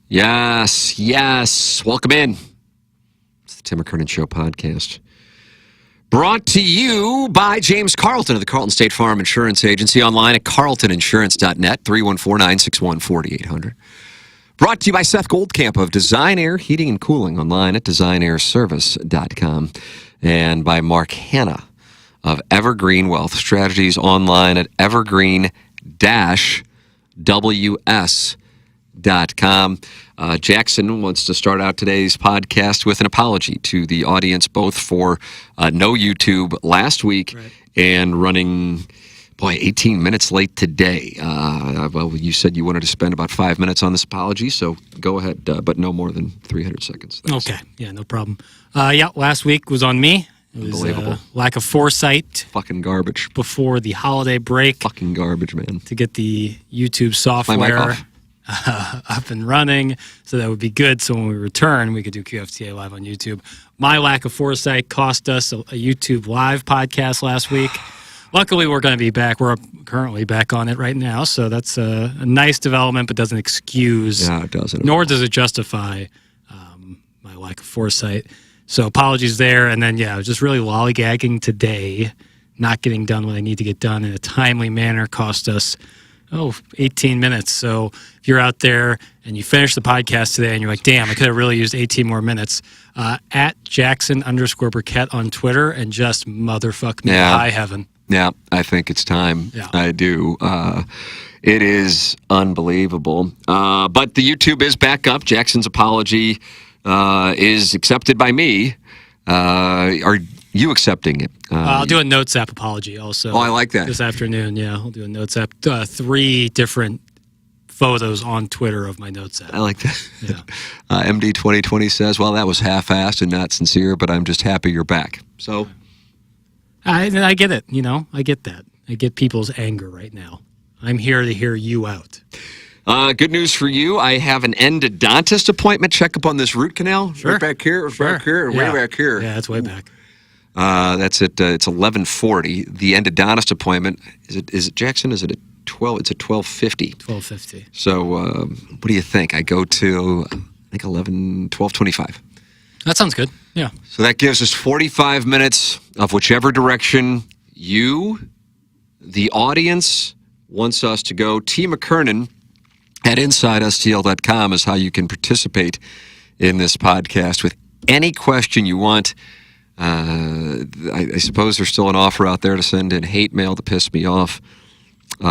Yes, yes. Welcome in. It's the Tim McKernan Show podcast. Brought to you by James Carlton of the Carlton State Farm Insurance Agency, online at carltoninsurance.net, 314-961-4800. Brought to you by Seth Goldcamp of Design Air Heating and Cooling, online at designairservice.com. And by Mark Hanna of Evergreen Wealth Strategies, online at evergreen-ws.com. Jackson wants to start out today's podcast with an apology to the audience, both for no YouTube last week and running, 18 minutes late today. Well, you said you wanted to spend about 5 minutes on this apology, so go ahead, but no more than 300 seconds. Thanks. Okay, yeah, no problem. Last week was on me. It was Unbelievable. Lack of foresight. Fucking garbage. Before the holiday break. Fucking garbage, man. To get the YouTube software My mic off. up and running, so that would be good. So when we return, we could do QFTA live on YouTube. My lack of foresight cost us a YouTube live podcast last week. Luckily, we're going to be back. We're currently back on it right now, so that's a nice development, but doesn't excuse. No, it doesn't. Nor does it justify my lack of foresight. So apologies there. And then, I was just really lollygagging today, not getting done what I need to get done in a timely manner. Cost us 18 minutes. So if you're out there and you finish the podcast today and you're like, damn, I could have really used 18 more minutes, at Jackson_Burkett on Twitter and just motherfuck me to high heaven. Yeah, I think it's time. Yeah. I do. It is unbelievable. But the YouTube is back up. Jackson's apology is accepted by me. Are you accepting it? I'll do a Notes app apology also. Oh, I like that. This afternoon, I'll do a Notes app. 3 different photos on Twitter of my Notes app. I like that. Yeah. MD 2020 says, well, that was half-assed and not sincere, but I'm just happy you're back. So I get it. I get that. I get people's anger right now. I'm here to hear you out. Good news for you. I have an endodontist appointment. Check up on this root canal. Sure. Right back here. Back here. Way back here. Yeah, it's way back. That's at it's 11:40. The endodontist appointment is it Jackson? Is it at 12? It's at 12:50. 12:50. So what do you think? I go to I think 12:25. That sounds good. Yeah. So that gives us 45 minutes of whichever direction you, the audience, wants us to go. T. McKernan at InsideSTL.com is how you can participate in this podcast with any question you want. I suppose there's still an offer out there to send in hate mail to piss me off. T.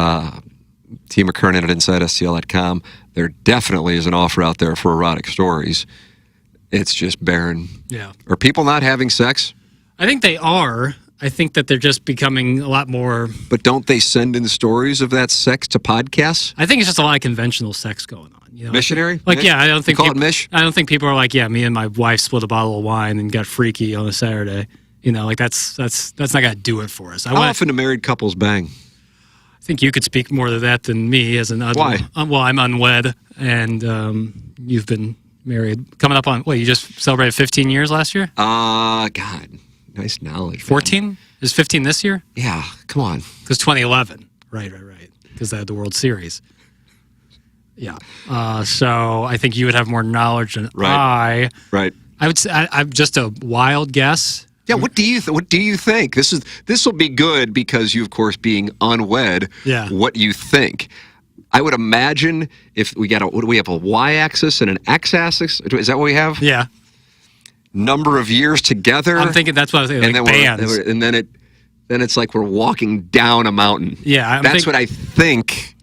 McKernan at InsideSTL.com. There definitely is an offer out there for erotic stories. It's just barren. Yeah. Are people not having sex? I think they are. I think that they're just becoming a lot more. But don't they send in stories of that sex to podcasts? I think it's just a lot of conventional sex going on. Missionary? Like, Mish? I don't think Call it mish? I don't think people are like, me and my wife split a bottle of wine and got freaky on a Saturday. That's not gonna do it for us. How often do married couples bang? I think you could speak more to that than me as an other. Why? Well, I'm unwed, and you've been married. Coming up on you just celebrated 15 years last year? God, nice knowledge. 14? Is 15 this year? Yeah, come on. Because 2011. Right. Because they had the World Series. Yeah. So I think you would have more knowledge than I. Right. I would say I'm just a wild guess. Yeah. What do you think? This will be good because you, of course, being unwed. Yeah. What you think? I would imagine if we got what do we have, a y-axis and an x-axis? Is that what we have? Yeah. Number of years together. I'm thinking that's what I was thinking. Like bands. And then it's like we're walking down a mountain. Yeah. That's what I think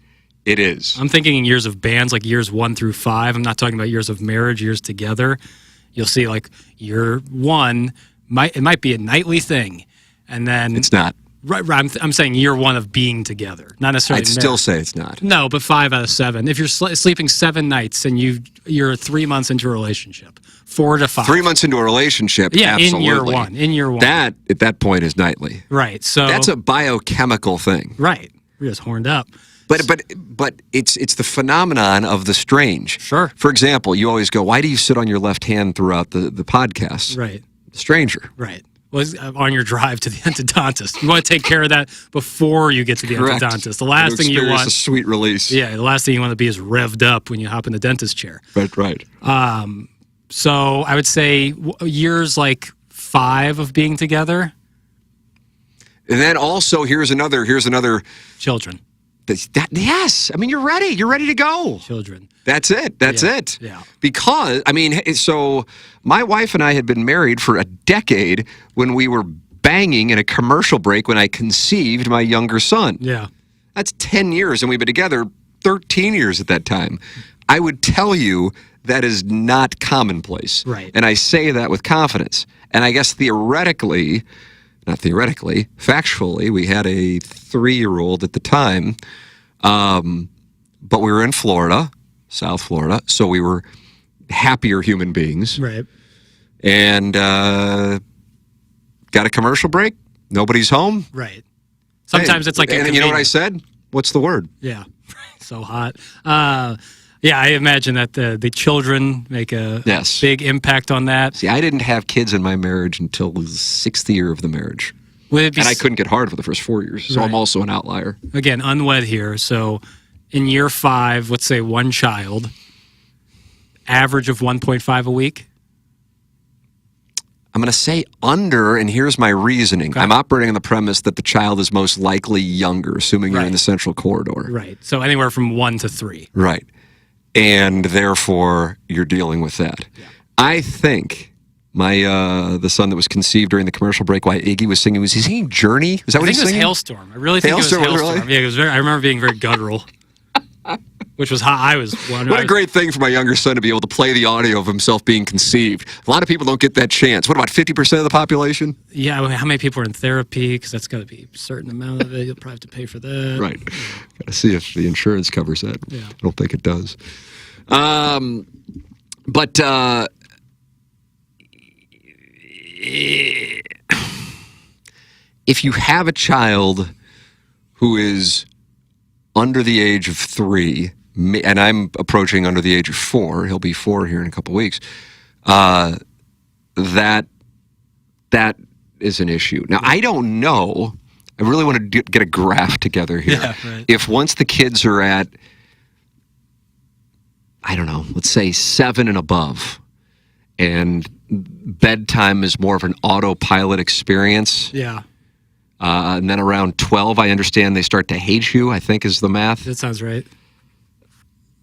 it is. I'm thinking in years of bands, like years 1 through 5. I'm not talking about years of marriage, years together. You'll see like year 1 it might be a nightly thing, and then it's not. Right. I'm saying year 1 of being together, not necessarily. I'd still say it's not. No, but 5 out of 7. If you're sleeping 7 nights and you're 3 months into a relationship, 4 to 5. 3 months into a relationship, yeah, absolutely. In year one. That at that point is nightly. Right. So that's a biochemical thing. Right. We're just horned up. But it's the phenomenon of the strange. Sure. For example, you always go, why do you sit on your left hand throughout the podcast? Right. The stranger. Right. was on your drive to the endodontist. You want to take care of that before you get to the Correct. endodontist. The last thing you Experience want, a sweet release. yeah, the last thing you want to be is revved up when you hop in the dentist chair. Right. So I would say years like 5 of being together. And then also here's another Children. yes. I mean, you're ready. You're ready to go. Children. That's it. That's it. Yeah. Because, I mean, so my wife and I had been married for a decade when we were banging in a commercial break when I conceived my younger son. Yeah. That's 10 years, and we've been together 13 years at that time. I would tell you that is not commonplace. Right. And I say that with confidence. And I guess factually, we had a 3-year-old at the time, but we were in Florida, South Florida, so we were happier human beings. Right. And got a commercial break. Nobody's home. Right. Sometimes it's like and you know what I said? What's the word? Yeah. So hot. Yeah, I imagine that the children make a big impact on that. See, I didn't have kids in my marriage until the 6th year of the marriage. And I couldn't get hard for the first 4 years, so Right. I'm also an outlier. Again, unwed here. So in year 5, let's say 1 child, average of 1.5 a week. I'm going to say under, and here's my reasoning. Okay. I'm operating on the premise that the child is most likely younger, assuming you're in Right. the central corridor. Right. So anywhere from 1 to 3. Right. And therefore, you're dealing with that. Yeah. I think the son that was conceived during the commercial break while Iggy was singing, was he singing Journey? Is that what I he think was it was singing? Hailstorm. I really think Hailstorm, it was Hailstorm. really? Yeah, it was I remember being very guttural, which was how I was. What a great thing for my younger son to be able to play the audio of himself being conceived. A lot of people don't get that chance. What about 50% of the population? Yeah, well, how many people are in therapy? Because that's got to be a certain amount of it. You'll probably have to pay for that. Right. Got to see if the insurance covers that. Yeah. I don't think it does. But if you have a child who is under the age of 3, and I'm approaching under the age of 4, he'll be 4 here in a couple weeks, that is an issue. Now, I don't know. I really want to get a graph together here. Yeah, right. If once the kids are at, I don't know, let's say 7 and above, and bedtime is more of an autopilot experience. Yeah, And then around 12, I understand they start to hate you, I think is the math. that sounds right.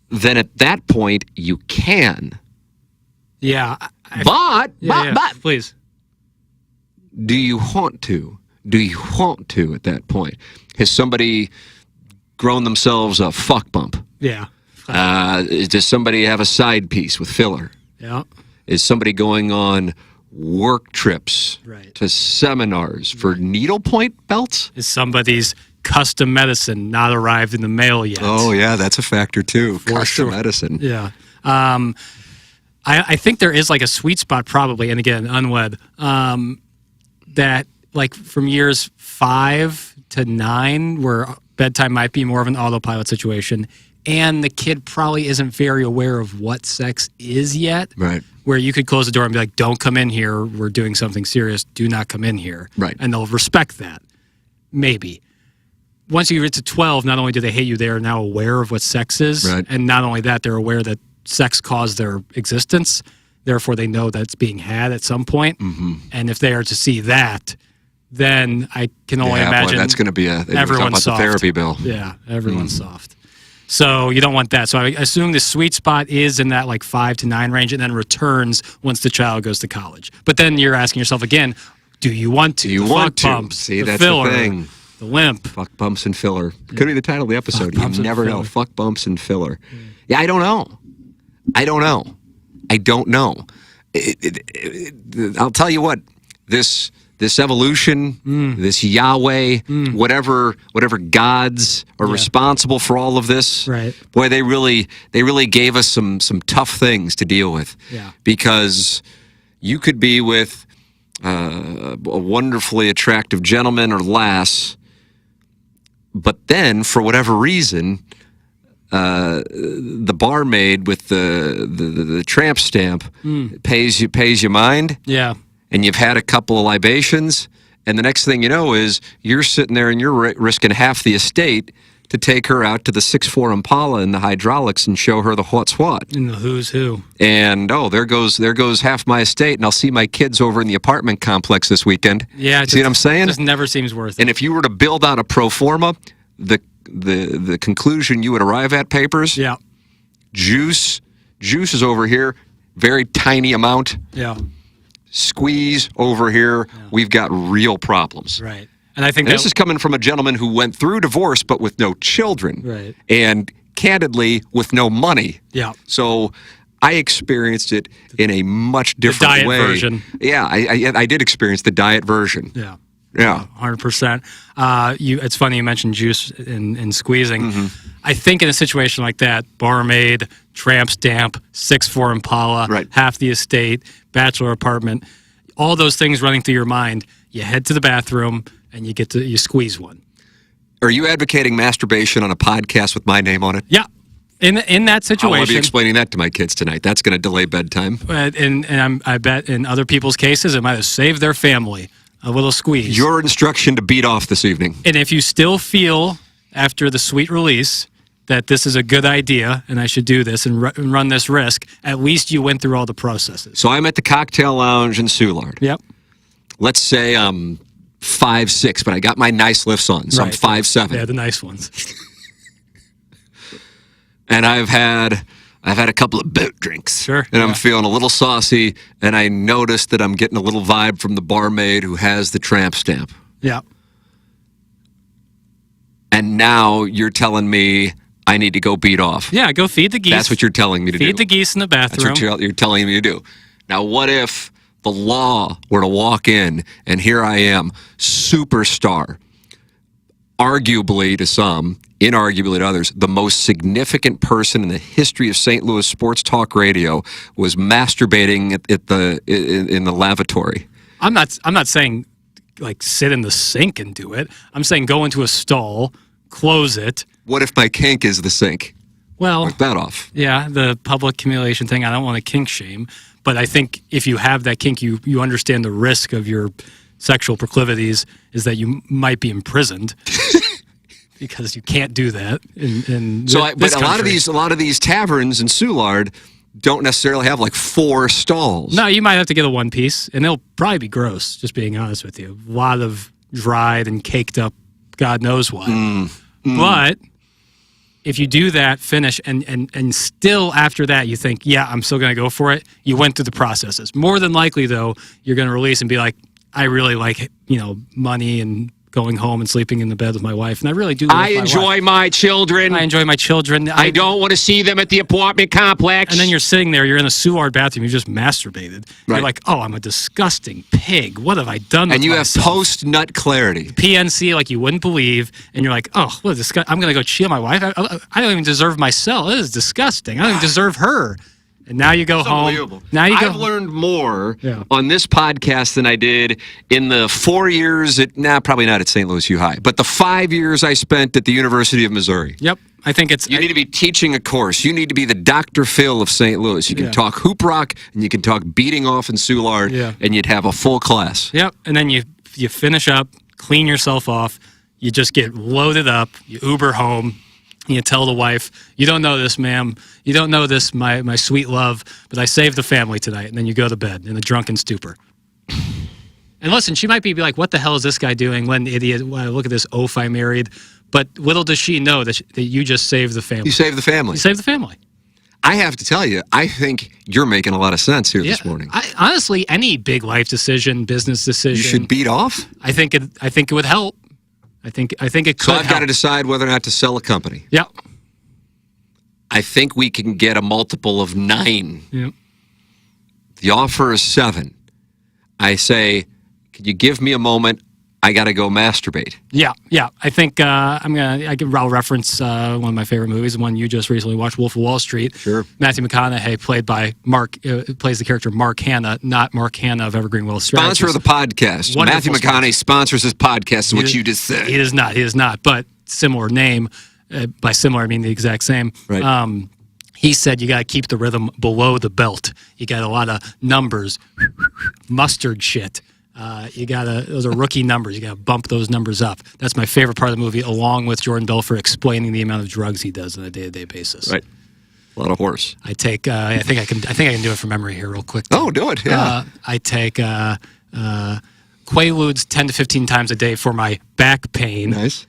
Then at that point, you can. Yeah. But Please. do you want to? Do you want to at that point? Has somebody grown themselves a fuck bump? Yeah. Does somebody have a side piece with filler? Yeah. Is somebody going on work trips Right. to seminars for needlepoint belts? Is somebody's custom medicine not arrived in the mail yet? Oh, yeah, that's a factor too. Custom sure. medicine. Yeah. I think there is like a sweet spot probably, and again, unwed, that like from years 5 to 9 where bedtime might be more of an autopilot situation, and the kid probably isn't very aware of what sex is yet. Right. Where you could close the door and be like, don't come in here. We're doing something serious. Do not come in here. Right. And they'll respect that. Maybe. Once you get to 12, not only do they hate you, they are now aware of what sex is. Right. And not only that, they're aware that sex caused their existence. Therefore, they know that it's being had at some point. Mm-hmm. And if they are to see that, then I can only imagine that's going to be everyone's about soft. the therapy bill. Yeah, everyone's soft. So you don't want that. So I assume the sweet spot is in that like 5 to 9 range, and then returns once the child goes to college. But then you're asking yourself again, do you want to? Do you the want fuck to? Bumps, See, the that's filler, the thing. the limp. Fuck bumps and filler. Could be the title of the episode. Fuck bumps You and never know. filler. Fuck bumps and filler. Yeah, I don't know. I don't know. I'll tell you what. This evolution, this Yahweh, whatever gods are responsible for all of this. Right. Boy, they really gave us some tough things to deal with. Yeah. Because you could be with a wonderfully attractive gentleman or lass, but then for whatever reason, the barmaid with the tramp stamp pays you mind. Yeah. and you've had a couple of libations, and the next thing you know is you're sitting there and you're risking half the estate to take her out to the 6'4" Impala in the hydraulics and show her the what's what. In the who's who. And, there goes half my estate, and I'll see my kids over in the apartment complex this weekend. Yeah. See what I'm saying? It just never seems worth it. And if you were to build out a pro forma, the conclusion you would arrive at, Papers, Yeah. juice is over here, very tiny amount. Yeah. Squeeze over here, we've got real problems. Right. And I think this is coming from a gentleman who went through divorce but with no children. Right. And candidly, with no money. Yeah. So I experienced it in a much different diet way. version. Yeah, I did experience the diet version. Yeah. Yeah. 100%. It's funny you mentioned juice and squeezing. Mm-hmm. I think in a situation like that, barmaid, tramp stamp, 6'4" Impala, Right. half the estate, bachelor apartment, all those things running through your mind, you head to the bathroom and you squeeze one. Are you advocating masturbation on a podcast with my name on it? Yeah. In that I want situation, to be explaining that to my kids tonight. That's going to delay bedtime. I bet in other people's cases, it might have saved their family a little squeeze. Your instruction to beat off this evening. And if you still feel after the sweet release that this is a good idea and I should do this and run this risk, at least you went through all the processes. So I'm at the cocktail lounge in Soulard. Yep. Let's say I'm 5'6", but I got my nice lifts on, so Right. I'm 5'7". Yeah, the nice ones. And I've had a couple of boat drinks. Sure, And I'm yeah. feeling a little saucy, and I noticed that I'm getting a little vibe from the barmaid who has the tramp stamp. Yeah. And now you're telling me I need to go beat off. Yeah, go feed the geese. That's what you're telling me to do. Feed the geese in the That's bathroom. what you're telling me to do. Now, what if the law were to walk in, and here I am, superstar, arguably to some, inarguably to others, the most significant person in the history of St. Louis sports talk radio was masturbating in the lavatory. I'm not saying like sit in the sink and do it. I'm saying go into a stall, close it. What if my kink is the sink? Well, Work that off. yeah, the public humiliation thing, I don't want to kink shame, but I think if you have that kink, you understand the risk of your sexual proclivities is that you might be imprisoned because you can't do that in But this a lot country. of these taverns in Soulard don't necessarily have like 4 stalls. No, you might have to get a one piece, and they'll probably be gross, just being honest with you. A lot of dried and caked up, God knows what. But if you do that, finish, and still after that you think, yeah, I'm still going to go for it, you went through the processes. More than likely, though, you're going to release and be like, I really like, money and going home and sleeping in the bed with my wife, and I really do. I enjoy my children. I enjoy my children. I don't want to see them at the apartment complex. And then you're sitting there, you're in a Soulard bathroom, you just masturbated. Right. You're like, oh, I'm a disgusting pig. What have I done with And you myself? have post-nut clarity. PNC like you wouldn't believe, and you're like, oh, what a I'm going to go cheat on my wife. I don't even deserve myself. This is disgusting. I don't even deserve her. And now you go home. Unbelievable. Now you go. I've learned more Yeah. on this podcast than I did in the 4 years probably not at St. Louis U High, but the 5 years I spent at the University of Missouri. Yep, I think it's. You need to be teaching a course. You need to be the Dr. Phil of St. Louis. You can Yeah. talk hoop rock, and you can talk beating off in Soulard, Yeah. and you'd have a full class. Yep, and then you finish up, clean yourself off. You just get loaded up. You Uber home. You tell the wife, you don't know this, ma'am. You don't know this, my sweet love, but I saved the family tonight. And then you go to bed in a drunken stupor. And listen, she might be like, what the hell is this guy doing? What an idiot. Wow, look at this oaf I married. But little does she know that you just saved the family. You save the family. You saved the family. I have to tell you, I think you're making a lot of sense here this morning. Honestly, any big life decision, business decision. You should beat off. I think it would help. I think it could So I've got to help. decide whether or not to sell a company. Yeah. I think we can get a multiple of 9. Yeah. The offer is 7. I say, could you give me a moment? I got to go masturbate. Yeah. I think I'll reference one of my favorite movies, the one you just recently watched, Wolf of Wall Street. Sure. Matthew McConaughey plays the character Mark Hanna, not Mark Hanna of Evergreen Wealth Sponsor of Strategies. the podcast. Wonderful Matthew McConaughey sponsors this podcast, is what you just said. He is not, but similar name. By similar, I mean the exact same. Right. He said you got to keep the rhythm below the belt. You got a lot of numbers, mustard shit. Those are rookie numbers. You got to bump those numbers up. That's my favorite part of the movie, along with Jordan Belfort explaining the amount of drugs he does on a day-to-day basis. Right. A lot of horse. I think I can do it from memory here real quick. Oh, do it. Yeah. I take Quaaludes 10 to 15 times a day for my back pain. Nice.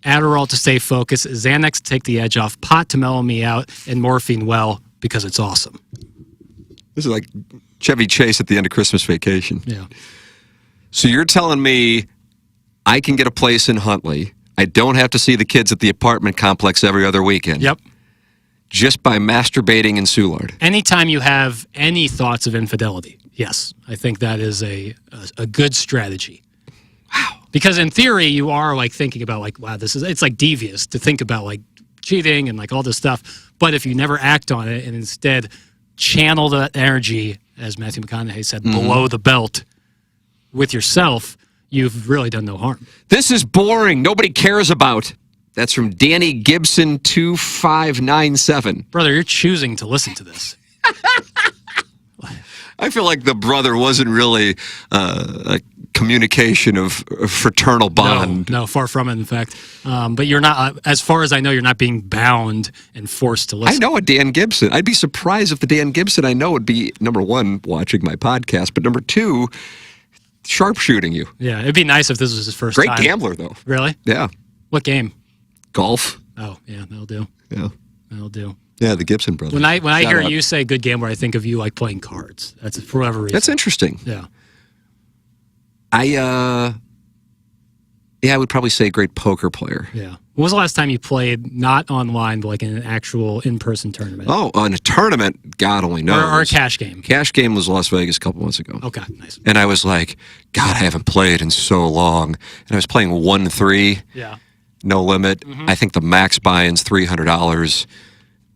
Adderall to stay focused, Xanax to take the edge off, pot to mellow me out, and morphine, well, because it's awesome. This is like Chevy Chase at the end of Christmas Vacation. Yeah. So you're telling me I can get a place in Huntley. I don't have to see the kids at the apartment complex every other weekend. Yep. Just by masturbating in Soulard. Anytime you have any thoughts of infidelity, yes, I think that is a good strategy. Wow. Because in theory, you are like thinking about like, wow, it's like devious to think about like cheating and like all this stuff. But if you never act on it and instead channel that energy, as Matthew McConaughey said, below the belt with yourself, you've really done no harm. This is boring. Nobody cares about. That's from Danny Gibson 2597. Brother, you're choosing to listen to this. I feel like the brother wasn't really a communication of a fraternal bond. No, far from it, in fact. But you're not, as far as I know, you're not being bound and forced to listen. I know a Dan Gibson. I'd be surprised if the Dan Gibson I know would be, number one, watching my podcast, but number two, sharpshooting you. Yeah, it'd be nice if this was his first time. Great gambler, though. Really? Yeah. What game? Golf. Oh, yeah, that'll do. Yeah. That'll do. Yeah, the Gibson brothers. When I hear out. you say good gambler, I think of you like playing cards. That's for whatever reason. That's interesting. Yeah. I would probably say great poker player. Yeah. When was the last time you played, not online, but like in an actual in-person tournament? Oh, in a tournament, God only knows. Or a cash game? Cash game was Las Vegas a couple months ago. Okay, nice. And I was like, God, I haven't played in so long. And I was playing 1-3. Yeah. No limit. I think the max buy-in's $300.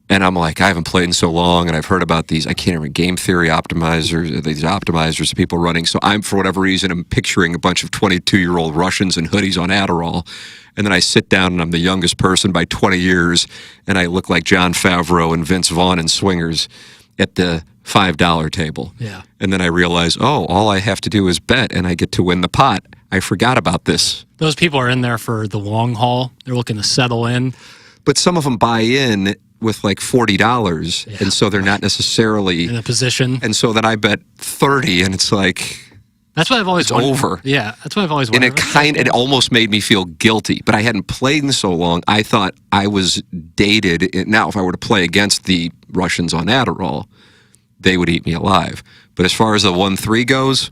And I'm like, I haven't played in so long, and I've heard about these, I can't remember, game theory optimizers, these optimizers that people running. So I'm, for whatever reason, I'm picturing a bunch of 22-year-old Russians in hoodies on Adderall. And then I sit down, and I'm the youngest person by 20 years, and I look like Jon Favreau and Vince Vaughn in Swingers at the $5 table. Yeah. And then I realize, oh, all I have to do is bet, and I get to win the pot. I forgot about this. Those people are in there for the long haul. They're looking to settle in. But some of them buy in with like $40, and so they're not necessarily in a position. And so then I bet 30, and it's like that's what I've always wondered. Over. Yeah, that's what I've always wondered. And it almost made me feel guilty, but I hadn't played in so long. I thought I was dated. Now, if I were to play against the Russians on Adderall, they would eat me alive. But as far as the 1-3 goes,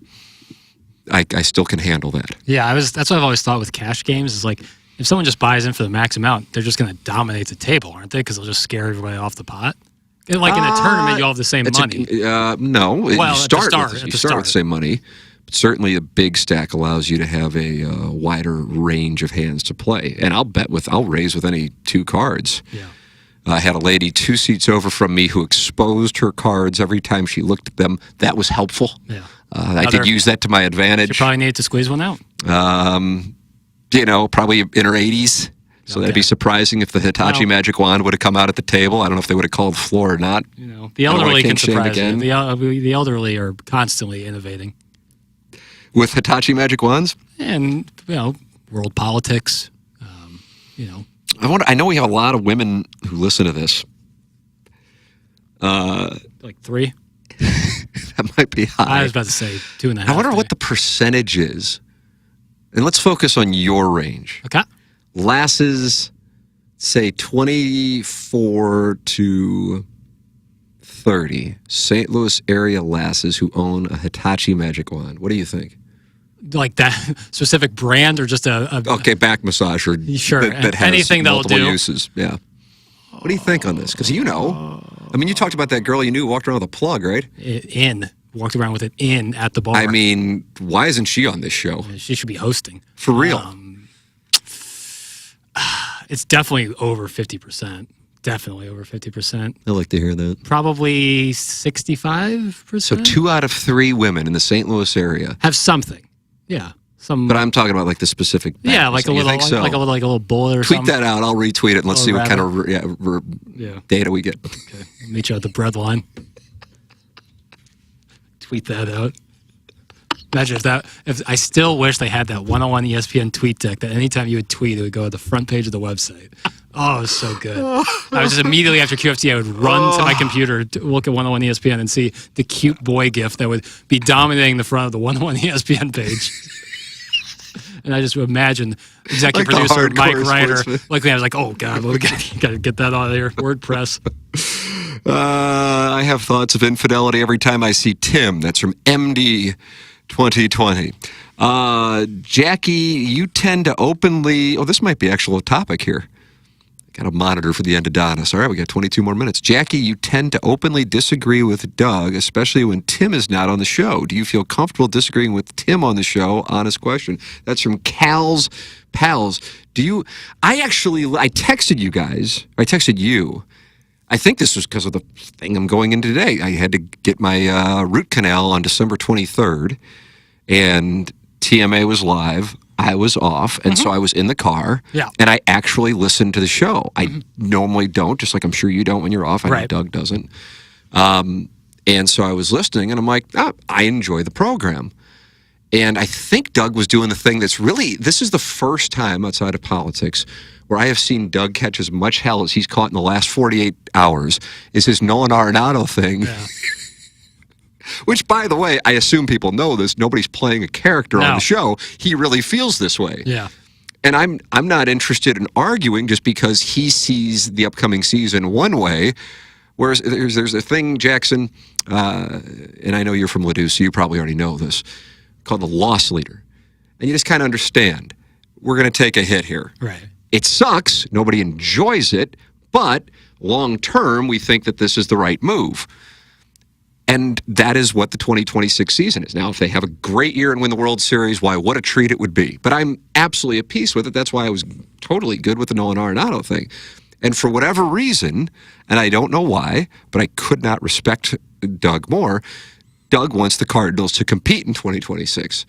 I still can handle that. Yeah, that's what I've always thought with cash games is like, if someone just buys in for the max amount, they're just going to dominate the table, aren't they? Because they'll just scare everybody off the pot. Like in a tournament, you all have the same money. No, well, you start with the same money. But certainly, a big stack allows you to have a wider range of hands to play. And I'll raise with any two cards. Yeah. I had a lady 2 seats over from me who exposed her cards every time she looked at them. That was helpful. Yeah. I could use that to my advantage. You probably needed to squeeze one out. Probably in her 80s. So that'd be surprising if the Hitachi magic wand would have come out at the table. I don't know if they would have called the floor or not. The elderly can surprise you. The elderly are constantly innovating. With Hitachi magic wands? And, world politics, I know we have a lot of women who listen to this. Like 3? That might be high. I was about to say 2.5. I wonder what the percentage is. And let's focus on your range. Okay. Lasses, say 24 to 30. St. Louis area lasses who own a Hitachi magic wand. What do you think? Like that specific brand or just a back massager. Sure. That has anything multiple they'll do. uses. Yeah. What do you think on this? Because you talked about that girl you knew walked around with a plug, right? Walked around with it at the bar. I mean, why isn't she on this show? She should be hosting. For real. It's definitely over 50%. Definitely over 50%. I'd like to hear that. Probably 65%. So 2 out of 3 women in the St. Louis area have something. Yeah. But I'm talking about like the specific. Yeah, like a little, so? like a little bullet or Tweet something. that out. I'll retweet it and let's see what kind of data we get. Okay, I'll meet you at the bread line. Tweet that out. Imagine if I still wish they had that 101 ESPN tweet deck that anytime you would tweet, it would go to the front page of the website. Oh, it was so good. I was just immediately after QFTA, I would run to my computer to look at 101 ESPN and see the cute boy gif that would be dominating the front of the 101 ESPN page. And I just would imagine executive producer Mike Ryder looking at it, I was like, oh, God, we got to get that out of here. WordPress. I have thoughts of infidelity every time I see Tim. That's from MD 2020. Jackie, you tend to openly... Oh, this might be actual topic here. Got to monitor for the endodontists. All right, we got 22 more minutes. Jackie, you tend to openly disagree with Doug, especially when Tim is not on the show. Do you feel comfortable disagreeing with Tim on the show? Honest question. That's from Cal's Pals. I texted you guys. I texted you. I think this was because of the thing I'm going in today. I had to get my root canal on December 23rd, and TMA was live. I was off, and so I was in the car, and I actually listened to the show. I normally don't, just like I'm sure you don't when you're off. I know Doug doesn't. And so I was listening, and I'm like, I enjoy the program. And I think Doug was doing the thing that's really, this is the first time outside of politics where I have seen Doug catch as much hell as he's caught in the last 48 hours, is his Nolan Arenado thing. Yeah. Which, by the way, I assume people know this. Nobody's playing a character on the show. He really feels this way. Yeah. And I'm not interested in arguing just because he sees the upcoming season one way. Whereas there's a thing, Jackson, and I know you're from Ladue, so you probably already know this, called the loss leader. And you just kind of understand, we're going to take a hit here. Right. It sucks. Nobody enjoys it. But long term, we think that this is the right move. And that is what the 2026 season is. Now, if they have a great year and win the World Series, why, what a treat it would be. But I'm absolutely at peace with it. That's why I was totally good with the Nolan Arenado thing. And for whatever reason, and I don't know why, but I could not respect Doug more, Doug wants the Cardinals to compete in 2026.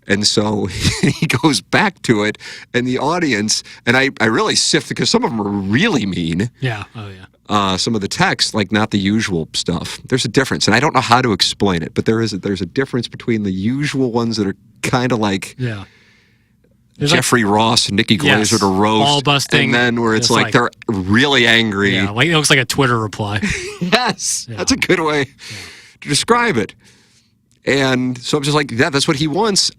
And so he goes back to it, and the audience, and I really sift, because some of them are really mean. Yeah, oh yeah. Some of the text, like not the usual stuff. There's a difference, and I don't know how to explain it, but there's a difference between the usual ones that are kind of like Jeffrey Ross and Nikki Glaser to roast, ball busting, and then where it's like they're really angry. Yeah, like it looks like a Twitter reply. Yes, that's a good way to describe it. And so I'm just like, that's what he wants.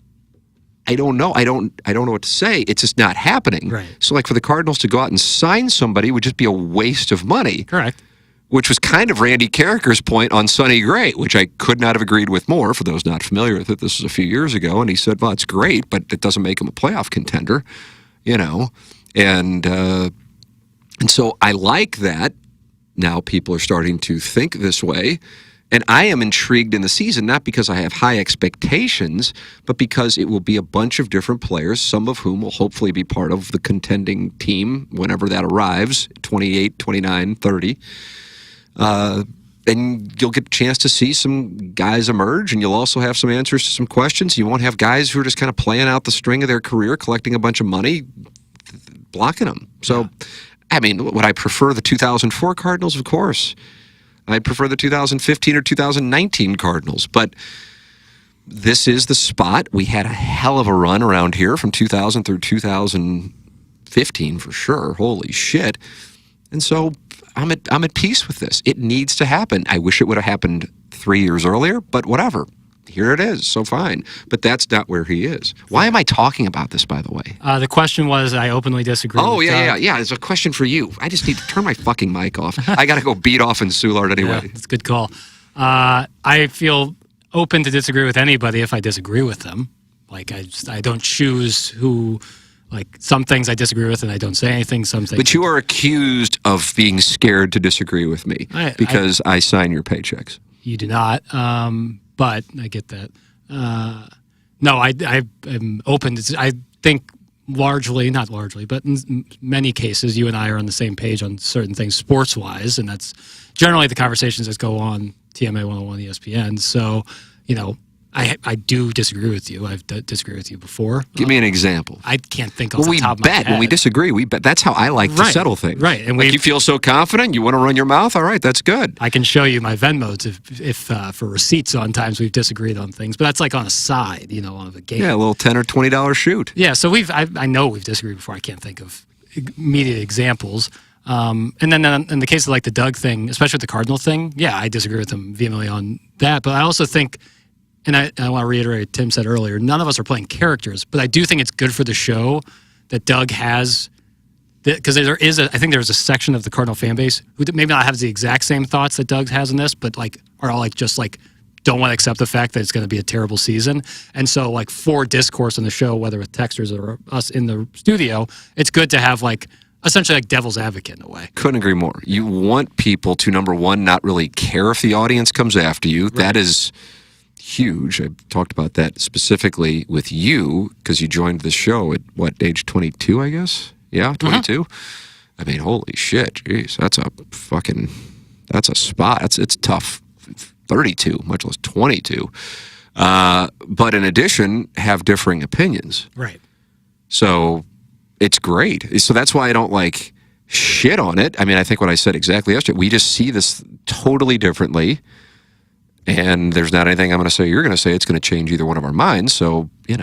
I don't know. I don't know what to say. It's just not happening. Right. So like for the Cardinals to go out and sign somebody would just be a waste of money. Correct. Which was kind of Randy Carricker's point on Sonny Gray, which I could not have agreed with more. For those not familiar with it, this was a few years ago, and he said, well, it's great, but it doesn't make him a playoff contender, you know. And so I like that now people are starting to think this way. And I am intrigued in the season, not because I have high expectations, but because it will be a bunch of different players, some of whom will hopefully be part of the contending team whenever that arrives, 28, 29, 30. And you'll get a chance to see some guys emerge, and you'll also have some answers to some questions. You won't have guys who are just kind of playing out the string of their career, collecting a bunch of money, blocking them. So, I mean, would I prefer the 2004 Cardinals? Of course. I'd prefer the 2015 or 2019 Cardinals, but this is the spot. We had a hell of a run around here from 2000 through 2015 for sure. Holy shit. And so I'm at peace with this. It needs to happen. I wish it would have happened 3 years earlier, but whatever. Here it is, so fine. But that's not where he is. Why am I talking about this, by the way? The question was, I openly disagree with yeah. It's a question for you. I just need to turn my fucking mic off. I got to go beat off in Soulard anyway. Yeah, that's a good call. I feel open to disagree with anybody if I disagree with them. Like, I don't choose who... Like, some things I disagree with and I don't say anything. Some things. But you are accused of being scared to disagree with me because I sign your paychecks. You do not. But I get that. No, I'm open to, I think largely, not largely, but in many cases, you and I are on the same page on certain things sports-wise, and that's generally the conversations that go on TMA 101 ESPN. So, you know, I do disagree with you. I've disagreed with you before. Give me an example. I can't think off the top of my head. When we disagree. We bet. That's how I like to settle things. Right. And like you feel so confident, you want to run your mouth. All right, that's good. I can show you my Venmos if for receipts on times we've disagreed on things, but that's like on a side, on a game. Yeah, a little $10 or $20 shoot. Yeah. So I know we've disagreed before. I can't think of immediate examples. And then in the case of like the Doug thing, especially with the Cardinal thing, yeah, I disagree with him vehemently on that. But I also think. And I want to reiterate what Tim said earlier, none of us are playing characters, but I do think it's good for the show that Doug has, because I think there's a section of the Cardinal fan base who maybe not have the exact same thoughts that Doug has in this, but like are all like just like don't want to accept the fact that it's going to be a terrible season. And so like for discourse on the show, whether with texters or us in the studio, it's good to have like essentially like devil's advocate in a way. Couldn't agree more. You want people to, number one, not really care if the audience comes after you. Right. That is huge. I talked about that specifically with you because you joined the show at age 22, I guess? Yeah, 22. I mean, holy shit, jeez, that's a spot. It's tough. 32, much less 22. But in addition, have differing opinions. Right. So it's great. So that's why I don't like shit on it. I mean, I think what I said exactly yesterday, we just see this totally differently. And there's not anything I'm going to say, you're going to say it's going to change either one of our minds. So, I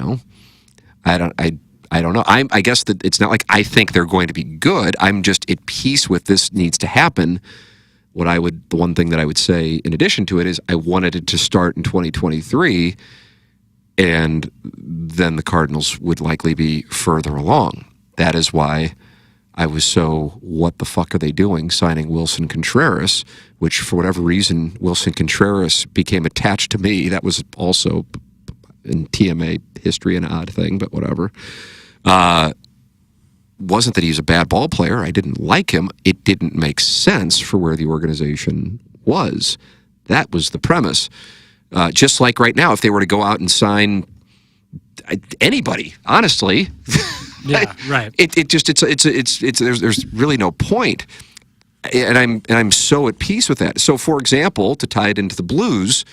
don't know. I guess that it's not like I think they're going to be good. I'm just at peace with this needs to happen. The one thing that I would say in addition to it is I wanted it to start in 2023 and then the Cardinals would likely be further along. That is why I was so, what the fuck are they doing, signing Wilson Contreras, which for whatever reason, Wilson Contreras became attached to me. That was also in TMA history an odd thing, but whatever. Wasn't that he's a bad ball player. I didn't like him. It didn't make sense for where the organization was. That was the premise. Just like right now, if they were to go out and sign anybody, honestly... Yeah, right. There's really no point, and I'm so at peace with that. So, for example, to tie it into the Blues,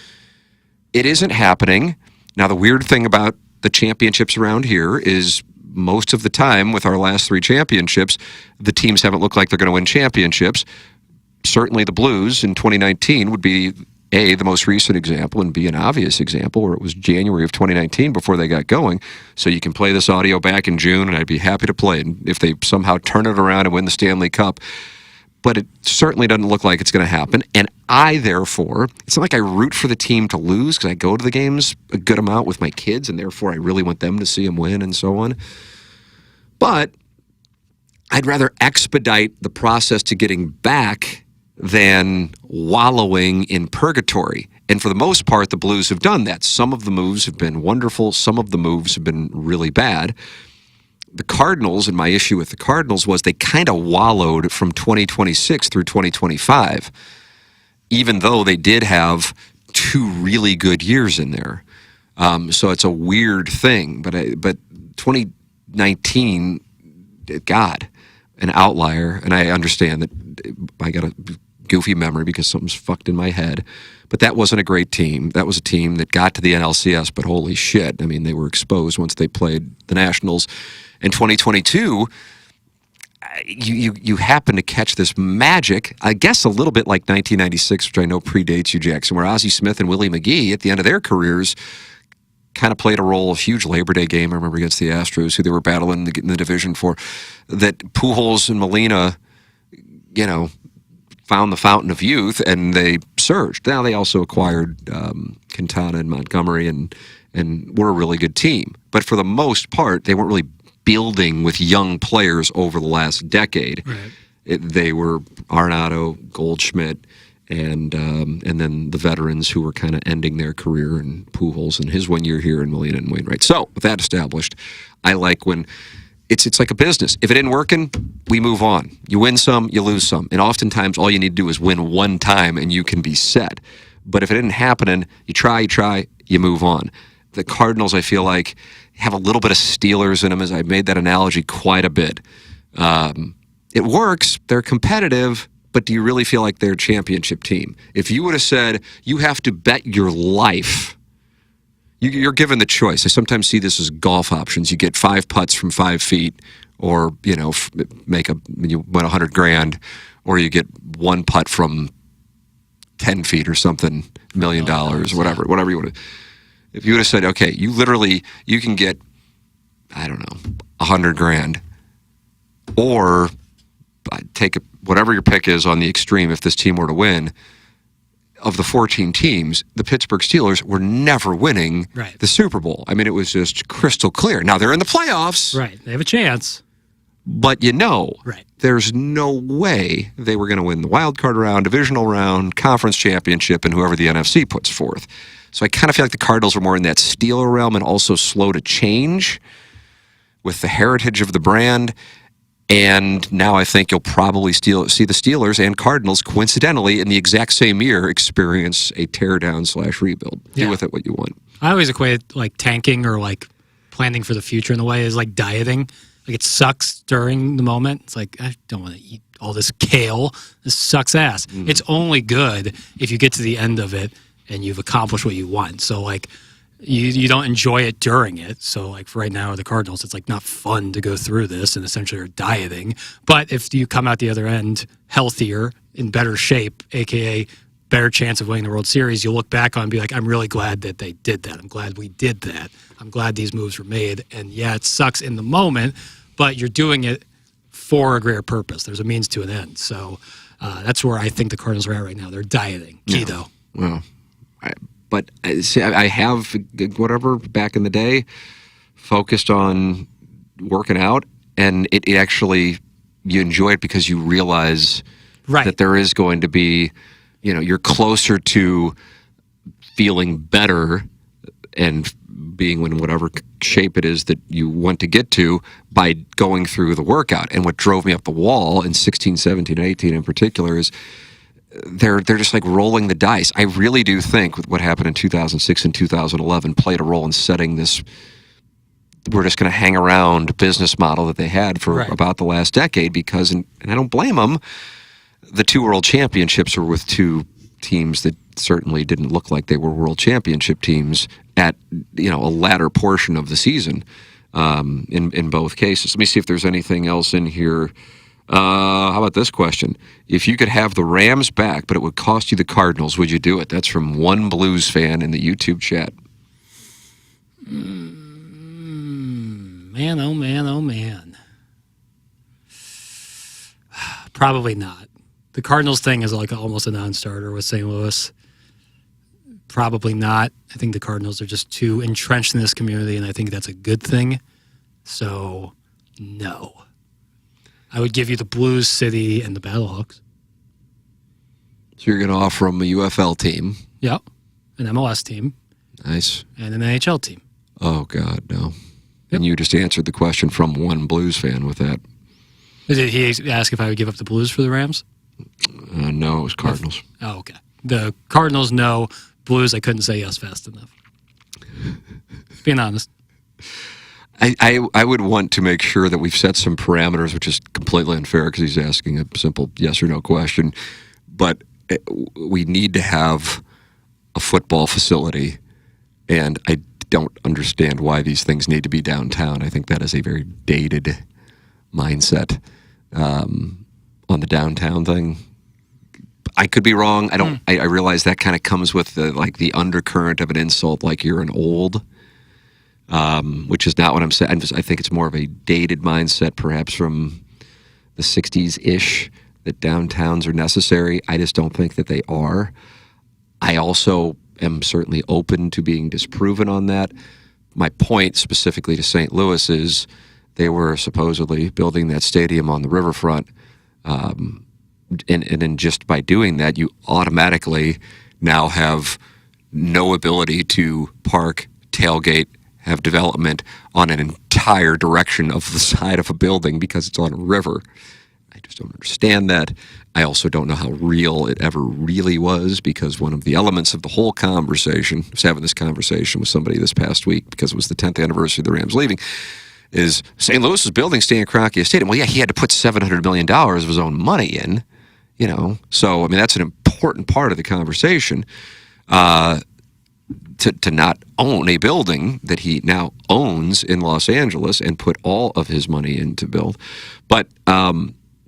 it isn't happening. Now, the weird thing about the championships around here is most of the time with our last 3 championships, the teams haven't looked like they're going to win championships. Certainly, the Blues in 2019 would be A, the most recent example, and B, an obvious example, where it was January of 2019 before they got going. So you can play this audio back in June, and I'd be happy to play it if they somehow turn it around and win the Stanley Cup. But it certainly doesn't look like it's going to happen. And I, therefore, it's not like I root for the team to lose because I go to the games a good amount with my kids, and therefore I really want them to see them win and so on. But I'd rather expedite the process to getting back than wallowing in purgatory. And for the most part, the Blues have done that. Some of the moves have been wonderful. Some of the moves have been really bad. The Cardinals, and my issue with the Cardinals was they kind of wallowed from 2026 through 2025, even though they did have 2 really good years in there. So it's a weird thing. But 2019, God, an outlier. And I understand that I got a goofy memory because something's fucked in my head. But that wasn't a great team. That was a team that got to the NLCS, but holy shit. I mean, they were exposed once they played the Nationals. In 2022, you happen to catch this magic, I guess a little bit like 1996, which I know predates you, Jackson, where Ozzie Smith and Willie McGee, at the end of their careers, kind of played a role, a huge Labor Day game, I remember, against the Astros, who they were battling in the division for, that Pujols and Molina, found the fountain of youth, and they surged. Now they also acquired Quintana and Montgomery and were a really good team. But for the most part, they weren't really building with young players over the last decade. Right. They were Arenado, Goldschmidt, and then the veterans who were kind of ending their career, and Pujols and his 1 year here, and Molina and Wainwright. So with that established, I like when it's like a business. If it ain't working, we move on. You win some, you lose some. And oftentimes all you need to do is win one time and you can be set. But if it isn't happening, you try, you move on. The Cardinals, I feel like, have a little bit of Steelers in them, as I've made that analogy quite a bit. It works. They're competitive, but do you really feel like they're a championship team? If you would have said, you have to bet your life You're given the choice. I sometimes see this as golf options. You get 5 putts from 5 feet, or you win $100,000, or you get 1 putt from 10 feet or something, $1 million or whatever you want to. If you would have said, okay, you can get, I don't know, $100,000, or take whatever your pick is on the extreme. If this team were to win, of the 14 teams, the Pittsburgh Steelers were never winning the Super Bowl. I mean, it was just crystal clear. Now they're in the playoffs. Right. They have a chance. But there's no way they were going to win the wild card round, divisional round, conference championship, and whoever the NFC puts forth. So I kind of feel like the Cardinals were more in that Steeler realm and also slow to change with the heritage of the brand. And now I think you'll probably see the Steelers and Cardinals, coincidentally, in the exact same year, experience a teardown/rebuild. Do with it what you want. I always equate like tanking or like planning for the future in a way is like dieting. Like it sucks during the moment. It's like, I don't want to eat all this kale. This sucks ass. It's only good if you get to the end of it and you've accomplished what you want. So like you don't enjoy it during it. So like for right now, the Cardinals, it's like not fun to go through this and essentially are dieting. But if you come out the other end healthier, in better shape, aka better chance of winning the World Series, you'll look back on and be like, I'm really glad that they did that. I'm glad we did that. I'm glad these moves were made. And yeah, it sucks in the moment, but you're doing it for a greater purpose. There's a means to an end. So that's where I think the Cardinals are at right now. They're dieting. Keto. Well, I have, whatever, back in the day, focused on working out, and it actually, you enjoy it because you realize that there is going to be, you're closer to feeling better and being in whatever shape it is that you want to get to by going through the workout. And what drove me up the wall in 16, 17, 18 in particular is they're just like rolling the dice. I really do think what happened in 2006 and 2011 played a role in setting this we're just going to hang around business model that they had for about the last decade because, and I don't blame them, the 2 world championships were with 2 teams that certainly didn't look like they were world championship teams at a latter portion of the season in both cases. Let me see if there's anything else in here. How about this question? If you could have the Rams back, but it would cost you the Cardinals, would you do it? That's from one Blues fan in the YouTube chat. Man, oh man, oh man. Probably not. The Cardinals thing is like almost a non-starter with St. Louis. Probably not. I think the Cardinals are just too entrenched in this community, and I think that's a good thing. So, no. I would give you the Blues, City, and the Battlehawks. So you're going to offer them a UFL team. Yep. An MLS team. Nice. And an NHL team. Oh, God, no. Yep. And you just answered the question from one Blues fan with that. Did he ask if I would give up the Blues for the Rams? No, it was Cardinals. Oh, okay. The Cardinals, no. Blues, I couldn't say yes fast enough. Being honest. I would want to make sure that we've set some parameters, which is completely unfair because he's asking a simple yes or no question. But we need to have a football facility, and I don't understand why these things need to be downtown. I think that is a very dated mindset on the downtown thing. I could be wrong. I don't. I realize that kind of comes with the undercurrent of an insult, like you're an old. Which is not what I'm saying. I think it's more of a dated mindset, perhaps from the 60s-ish, that downtowns are necessary. I just don't think that they are. I also am certainly open to being disproven on that. My point specifically to St. Louis is they were supposedly building that stadium on the riverfront. And then just by doing that, you automatically now have no ability to park, tailgate, have development on an entire direction of the side of a building because it's on a river. I just don't understand that. I also don't know how real it ever really was because one of the elements of the whole conversation, I was having this conversation with somebody this past week because it was the 10th anniversary of the Rams leaving, is St. Louis is building Stan Kroenke Stadium. Well, yeah, he had to put $700 million of his own money in, So, I mean, that's an important part of the conversation. To not own a building that he now owns in Los Angeles and put all of his money in to build. But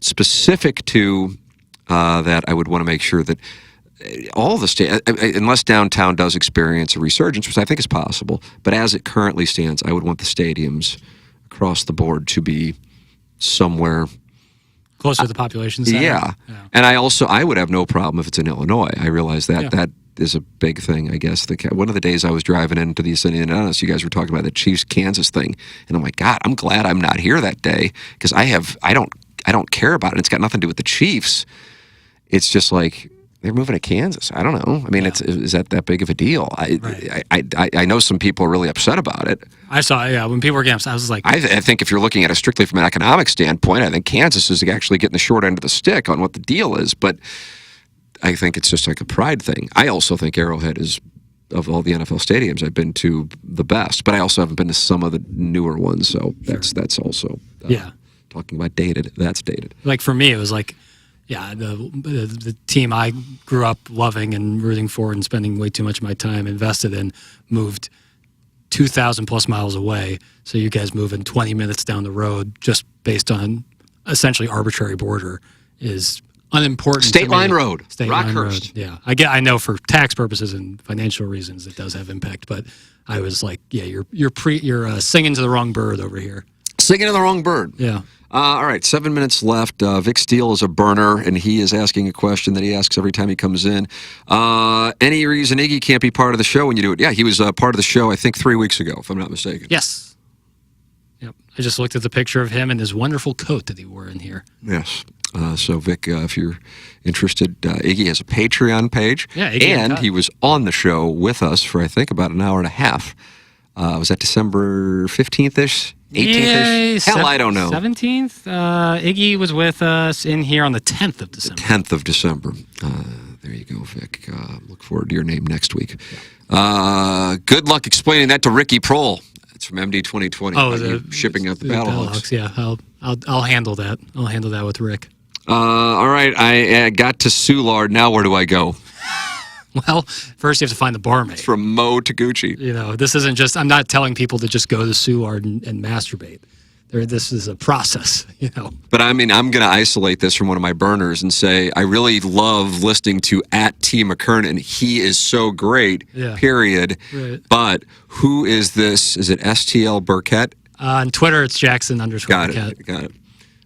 specific to that, I would want to make sure that all the state, unless downtown does experience a resurgence, which I think is possible, but as it currently stands, I would want the stadiums across the board to be somewhere closer to the population center. Yeah. And I would have no problem if it's in Illinois. I realize that that is a big thing, I guess. One of the days I was driving into the Indianapolis, you guys were talking about the Chiefs-Kansas thing, and I'm like, God, I'm glad I'm not here that day because I don't care about it. It's got nothing to do with the Chiefs. It's just like they're moving to Kansas. I don't know. I mean, is that big of a deal? I know some people are really upset about it. I saw, when people were getting upset, I was like... I think if you're looking at it strictly from an economic standpoint, I think Kansas is actually getting the short end of the stick on what the deal is, but I think it's just like a pride thing. I also think Arrowhead is, of all the NFL stadiums I've been to, the best, but I also haven't been to some of the newer ones, so that's also... talking about dated, that's dated. Like for me, it was like... Yeah, the team I grew up loving and rooting for and spending way too much of my time invested in moved 2,000 plus miles away. So you guys moving 20 minutes down the road just based on essentially arbitrary border is unimportant. State line road, State line road. Rockhurst. Yeah, I know for tax purposes and financial reasons it does have impact, but I was like, yeah, you're singing to the wrong bird over here. Singing to the wrong bird. Yeah. All right, 7 minutes left. Vic Steele is a burner, and he is asking a question that he asks every time he comes in. Any reason Iggy can't be part of the show when you do it? Yeah, he was part of the show, I think, 3 weeks ago, if I'm not mistaken. Yes. Yep. I just looked at the picture of him and his wonderful coat that he wore in here. Yes. So, Vic, if you're interested, Iggy has a Patreon page. Yeah, Iggy and he was on the show with us for, I think, about an hour and a half. Was that December 15th-ish? 18th-ish? Hell, I don't know. 17th? Iggy was with us in here on the 10th of December. The 10th of December. There you go, Vic. Look forward to your name next week. Good luck explaining that to Ricky Prohl. It's from MD 2020. Oh, shipping out the Battlehawks. Yeah, I'll handle that. I'll handle that with Rick. All right, I got to Soulard. Now where do I go? Well, first you have to find the barmaid. From Mo to Gucci. You know, this isn't just, I'm not telling people to just go to Soulard and masturbate. This is a process, you know. But I mean, I'm going to isolate this from one of my burners and say, I really love listening to @T McKernan. He is so great, period. Right. But who is this? Is it STL Burkett? On Twitter, it's Jackson_Burkett. Got it.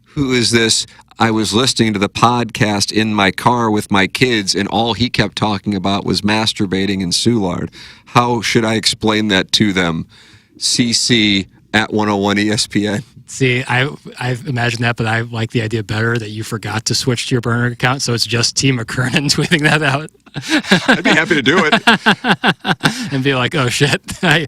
Who is this? I was listening to the podcast in my car with my kids, and all he kept talking about was masturbating in Soulard. How should I explain that to them? CC at 101 ESPN. See, I've imagined that, but I like the idea better that you forgot to switch to your burner account, so it's just T McKernan tweeting that out. I'd be happy to do it. And be like, oh, shit. I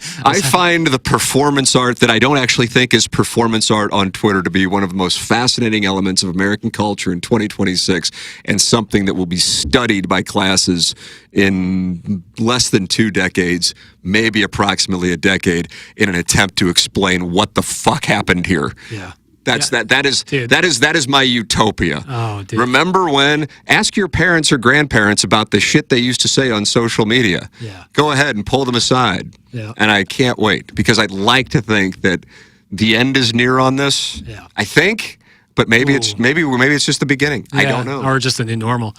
find the performance art that I don't actually think is performance art on Twitter to be one of the most fascinating elements of American culture in 2026 and something that will be studied by classes in less than 2 decades, maybe approximately a decade, in an attempt to explain what the fuck happened here. Yeah. That is my utopia. Oh, dude. Remember when? Ask your parents or grandparents about the shit they used to say on social media. Yeah. Go ahead and pull them aside. Yeah. And I can't wait because I'd like to think that the end is near on this. Yeah. I think, but maybe it's just the beginning. Yeah, I don't know. Or just the new normal.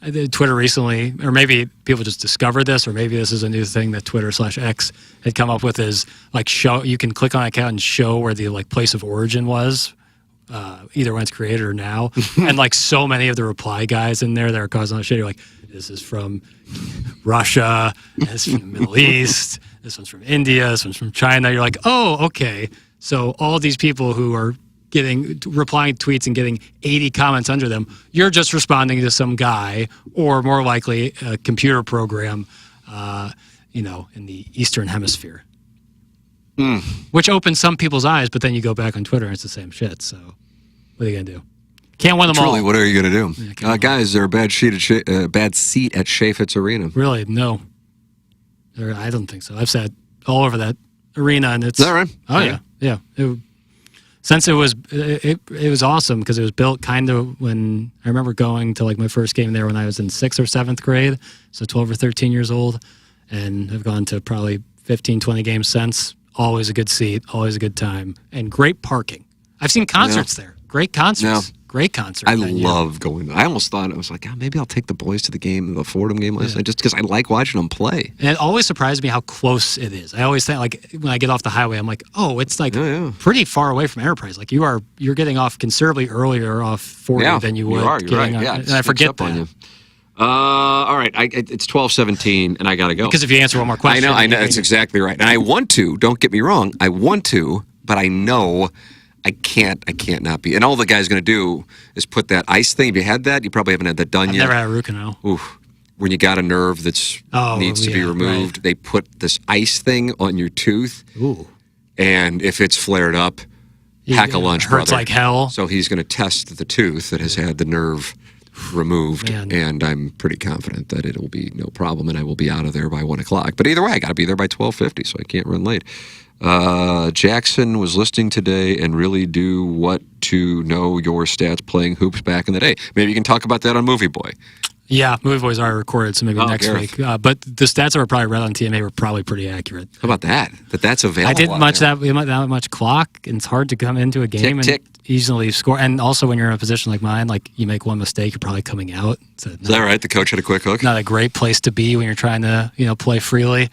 I did Twitter recently, or maybe people just discovered this, or maybe this is a new thing that Twitter/X had come up with, is like you can click on an account and show where the like place of origin was, either when it's created or now. And like so many of the reply guys in there that are causing all the shit, you're like, this is from Russia, this is from the Middle East, this one's from India, this one's from China. You're like, oh, okay. So all these people who are replying to tweets and getting 80 comments under them, you're just responding to some guy, or more likely a computer program, in the Eastern Hemisphere. Which opens some people's eyes, but then you go back on Twitter and it's the same shit. So what are you gonna do? Can't win them all. Truly, what are you gonna do? Yeah, guys, is there a bad seat at Chaffetz Arena? Really? No. I don't think so. I've sat all over that arena, and it's... Is that right? Oh, yeah. Since it was awesome because it was built kind of when I remember going to like my first game there when I was in 6th or 7th grade, so 12 or 13 years old, and have gone to probably 15, 20 games since. Always a good seat, always a good time, and great parking. I've seen concerts there. Great concerts. Great concert. I love going. I almost thought, I was like, maybe I'll take the boys to the game, the Fordham game last night, just because I like watching them play. And it always surprises me how close it is. I always think, like, when I get off the highway, I'm like, oh, it's like pretty far away from Enterprise. Like, you're getting off considerably earlier off 40 than you would. You're right. On, yeah, and I forget that. On you. All right, it's 12:17, and I got to go. Because if you answer one more question. I know, that's exactly right. And I want to, don't get me wrong, I want to, but I know I can't not be. And all the guy's going to do is put that ice thing. Have you had that? You probably haven't had that done yet. I've never had a root canal. Oof. When you got a nerve that needs to be removed, they put this ice thing on your tooth. Ooh. And if it's flared up, pack a lunch, hurts brother. like hell. So he's going to test the tooth that has had the nerve removed, and I'm pretty confident that it'll be no problem, and I will be out of there by 1 o'clock. But either way, I got to be there by 12:50, so I can't run late. Jackson was listening today and really do what to know your stats playing hoops back in the day. Maybe you can talk about that on Movie Boy. Yeah, Movie Boy's already recorded, so maybe next week. But the stats that were probably read on TMA were probably pretty accurate. How about that? That's available. I didn't that much clock, and it's hard to come into a game and easily score. And also, when you're in a position like mine, like you make one mistake, you're probably coming out. So is that right? The coach had a quick hook. Not a great place to be when you're trying to play freely.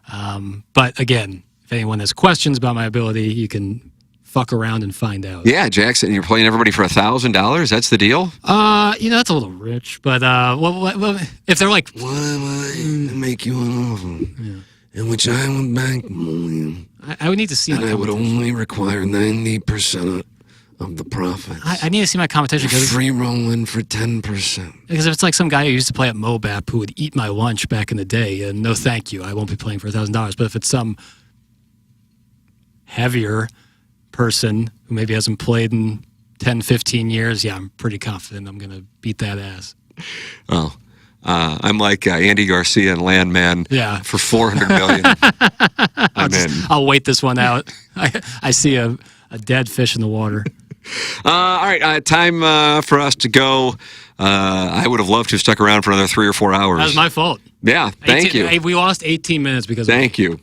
But again, if anyone has questions about my ability, you can fuck around and find out. Yeah, Jackson, you're playing everybody for $1,000. That's the deal. That's a little rich, but if they're like, why am I to make you an offer in which I would bank million? I would need to see. And I would only require 90% of the profits. I need to see my competition. Free rolling for 10%. Because if it's like some guy who used to play at MoBap who would eat my lunch back in the day, and no thank you, I won't be playing for $1,000. But if it's some heavier person who maybe hasn't played in 10, 15 years, I'm pretty confident I'm going to beat that ass. Oh, I'm like Andy Garcia and Landman for $400 million. I'm in. I'll wait this one out. I see a dead fish in the water. All right, time for us to go. I would have loved to have stuck around for another 3 or 4 hours. That was my fault. Yeah, thank you. We lost 18 minutes because of Thank you.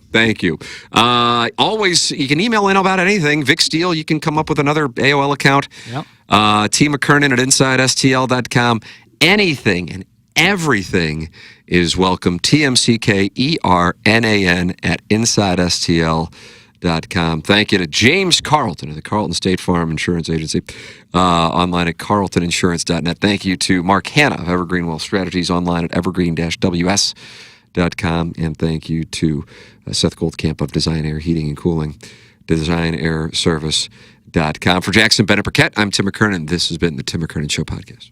Always, you can email in about anything. Vic Steele, you can come up with another AOL account. Yep. T. McKernan at InsideSTL.com. Anything and everything is welcome. TMCKERNAN at InsideSTL.com. Thank you to James Carlton of the Carlton State Farm Insurance Agency, online at carltoninsurance.net. Thank you to Mark Hanna of Evergreen Wealth Strategies, online at evergreen-ws.com. And thank you to Seth Goldcamp of Design Air Heating and Cooling, designairservice.com. For Jackson Bennett Burkett, I'm Tim McKernan. This has been the Tim McKernan Show podcast.